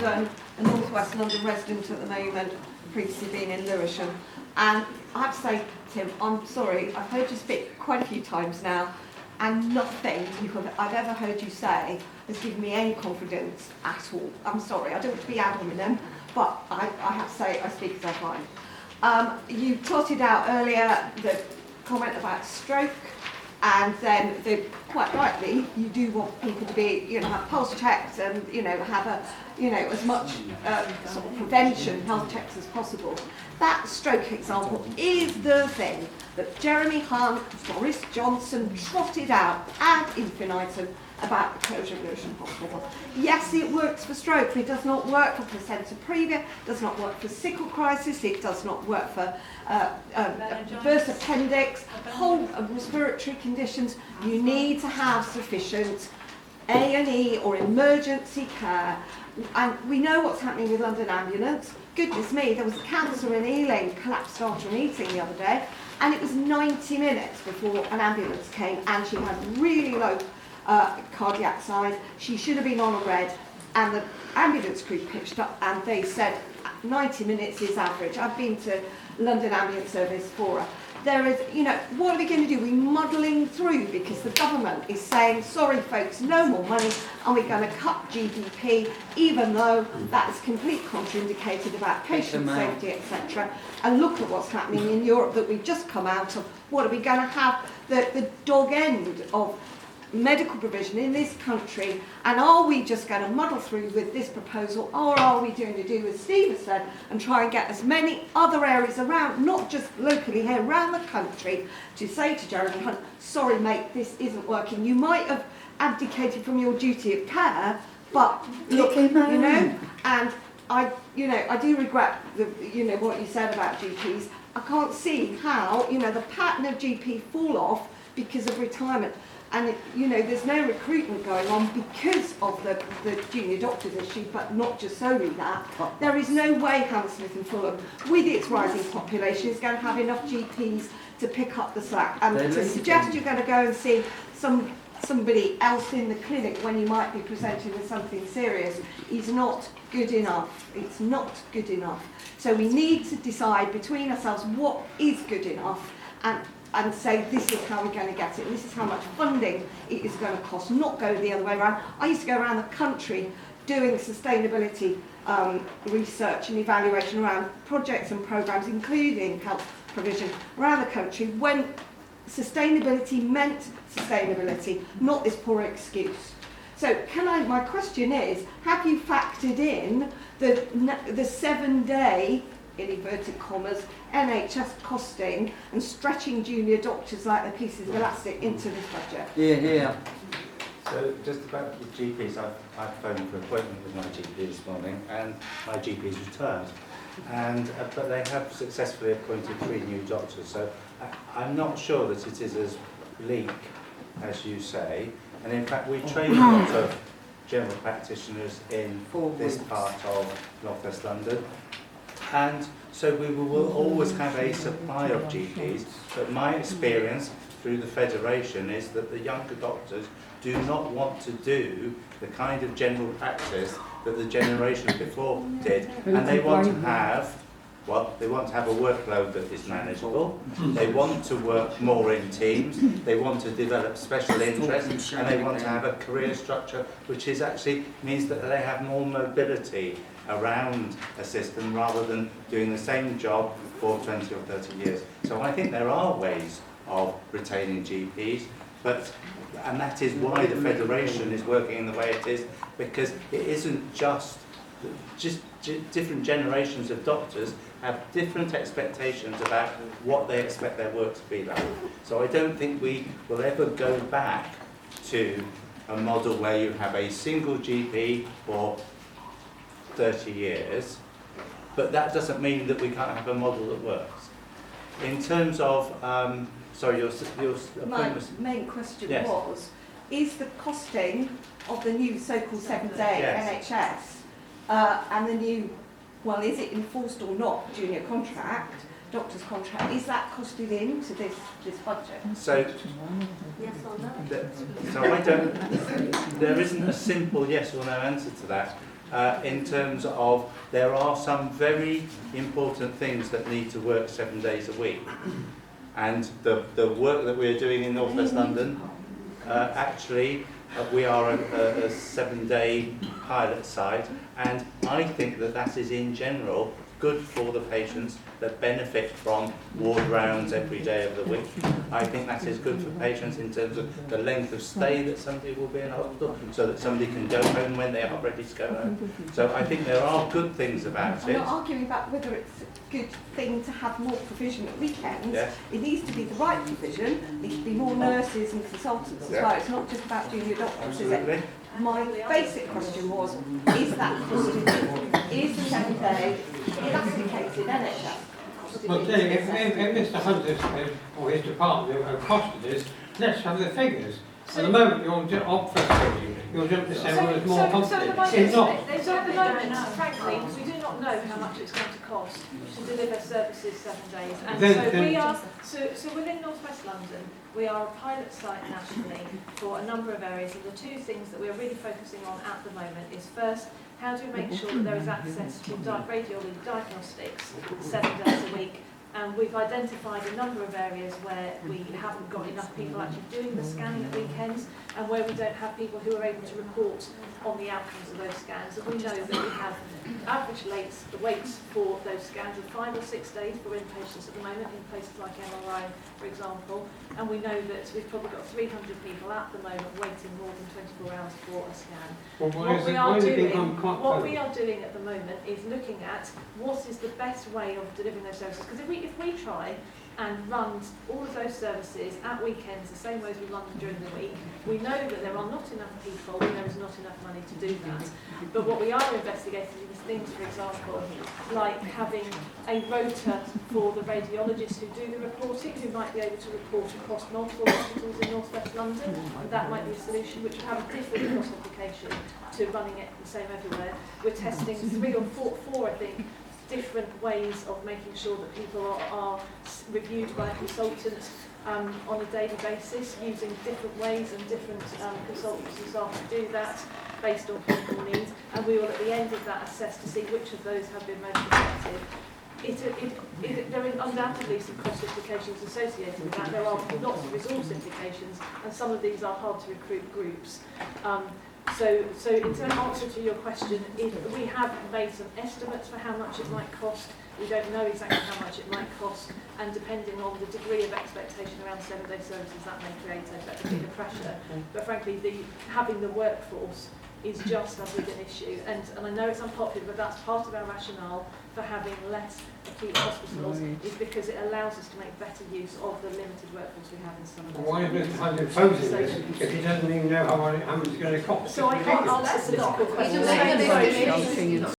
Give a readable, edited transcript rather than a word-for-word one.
a North West London resident at the moment, previously been in Lewisham. And I have to say, Tim, I'm sorry, I've heard you speak quite a few times now, and nothing I've ever heard you say has given me any confidence at all. I'm sorry, I don't want to be ad hominem, but I have to say I speak as I find. You trotted out earlier the comment about stroke, and then quite rightly you do want people to be, have pulse checks and have as much sort of prevention health checks as possible. That stroke example is the thing that Jeremy Hunt, Boris Johnson trotted out ad infinitum about the closure of Lewisham Hospital. Yes, it works for stroke, it does not work for placenta previa, does not work for sickle crisis, it does not work for burst appendix, whole respiratory conditions. You need to have sufficient A&E or emergency care. And we know what's happening with London Ambulance. Goodness me, there was a cancer in Ealing collapsed after a meeting the other day, and it was 90 minutes before an ambulance came, and she had really low cardiac size. She should have been on a red, and the ambulance crew pitched up and they said 90 minutes is average. I've been to London Ambulance Service for her. There is, what are we going to do? We're muddling through because the government is saying, sorry folks, no more money, and we're going to cut GDP, even though that is completely contraindicated about patient safety, etc. And look at what's happening in Europe that we've just come out of. What are we going to have? The dog end of medical provision in this country, and are we just going to muddle through with this proposal, or are we going to do as Steve has said and try and get as many other areas around, not just locally here, around the country, to say to Jeremy Hunt, sorry mate, this isn't working. You might have abdicated from your duty of care, but look, and I do regret what you said about GPs. I can't see how the pattern of GP fall off because of retirement. And there's no recruitment going on because of the junior doctors issue, but not just solely that. There is no way Hammersmith and Fulham, with its rising population, is going to have enough GPs to pick up the slack. And to suggest you're going to go and see somebody else in the clinic when you might be presenting with something serious is not good enough. It's not good enough. So we need to decide between ourselves what is good enough, and say this is how we're going to get it, and this is how much funding it is going to cost, not go the other way around. I used to go around the country doing sustainability research and evaluation around projects and programmes, including health provision around the country, when sustainability meant sustainability, not this poor excuse. So my question is, have you factored in the 7-day, in inverted commas, NHS costing and stretching junior doctors like the pieces of elastic into this budget? Yeah. So just about the GPs, I've phoned for an appointment with my GP this morning, and my GP's returned, but they have successfully appointed 3 new doctors. So I'm not sure that it is as bleak as you say. And in fact, we train a lot of general practitioners in this part of North West London. And so we will always have a supply of GPs, but my experience through the Federation is that the younger doctors do not want to do the kind of general practice that the generation before did, and they want to have a workload that is manageable, they want to work more in teams, they want to develop special interests, and they want to have a career structure which means that they have more mobility around a system rather than doing the same job for 20 or 30 years. So I think there are ways of retaining GPs, and that is why the Federation is working in the way it is, because it isn't just different generations of doctors have different expectations about what they expect their work to be like. So I don't think we will ever go back to a model where you have a single GP for 30 years, but that doesn't mean that we can't have a model that works. In terms of, your my main question was, is the costing of the new so-called 7-day NHS and the new, is it enforced or not, junior contract, doctor's contract, is that costed into this budget? So, yes or no? There isn't a simple yes or no answer to that. in terms of there are some very important things that need to work 7 days a week. And the work that we're doing in North West London, actually, we are a 7-day pilot site, and I think that that is in general good for the patients that benefit from ward rounds every day of the week. I think that is good for patients in terms of the length of stay that somebody will be in hospital, so that somebody can go home when they are ready to go home. So I think there are good things about I'm it. not arguing about whether it's a good thing to have more provision at weekends. Yeah. It needs to be the right provision. There needs to be more nurses and consultants as well. It's not just about junior doctors, is it? My basic question was, is that costed? Is the 7-day elasticated NHS? Well, if Mr Hunter or his department have costed us, let's have the figures. At the moment, you're obfuscating. You're jumping to say, well, it's more confident. It's not. So at the moment, frankly, we do not know how much it's going to cost to deliver services 7 days. And so within North West London, we are a pilot site nationally for a number of areas, and the two things that we are really focusing on at the moment is first, how do we make sure that there is access to radiology diagnostics 7 days a week? And we've identified a number of areas where we haven't got enough people actually doing the scanning at weekends, and where we don't have people who are able to report on the outcomes of those scans. And we know that we have average waits for those scans of 5 or 6 days for inpatients at the moment in places like MRI, for example. And we know that we've probably got 300 people at the moment waiting more than 24 hours for a scan. Well, What we are doing at the moment is looking at what is the best way of delivering those services. Because if we try and run all of those services at weekends the same way as we run them during the week, we know that there are not enough people and there is not enough money to do that. But what we are investigating is things, for example, like having a rota for the radiologists who do the reporting, who might be able to report across multiple hospitals in North West London. And that might be a solution which would have a different cost application to running it the same everywhere. We're testing 3 or 4, I think, different ways of making sure that people are reviewed by a consultant on a daily basis, using different ways and different consultants and staff to do that based on clinical needs, and we will at the end of that assess to see which of those have been most effective. There are undoubtedly some cost implications associated with that. There are lots of resource implications, and some of these are hard to recruit groups. So in answer to your question, we have made some estimates for how much it might cost. We don't know exactly how much it might cost, and depending on the degree of expectation around 7-day services, that may create a bit of pressure. But frankly, having the workforce is just as big an issue, and I know it's unpopular, but that's part of our rationale for having less acute hospitals, is because it allows us to make better use of the limited workforce we have in some of those. Why is Mr Hunter opposing this if he doesn't even know how much it's going to cost? So I can't answer political questions.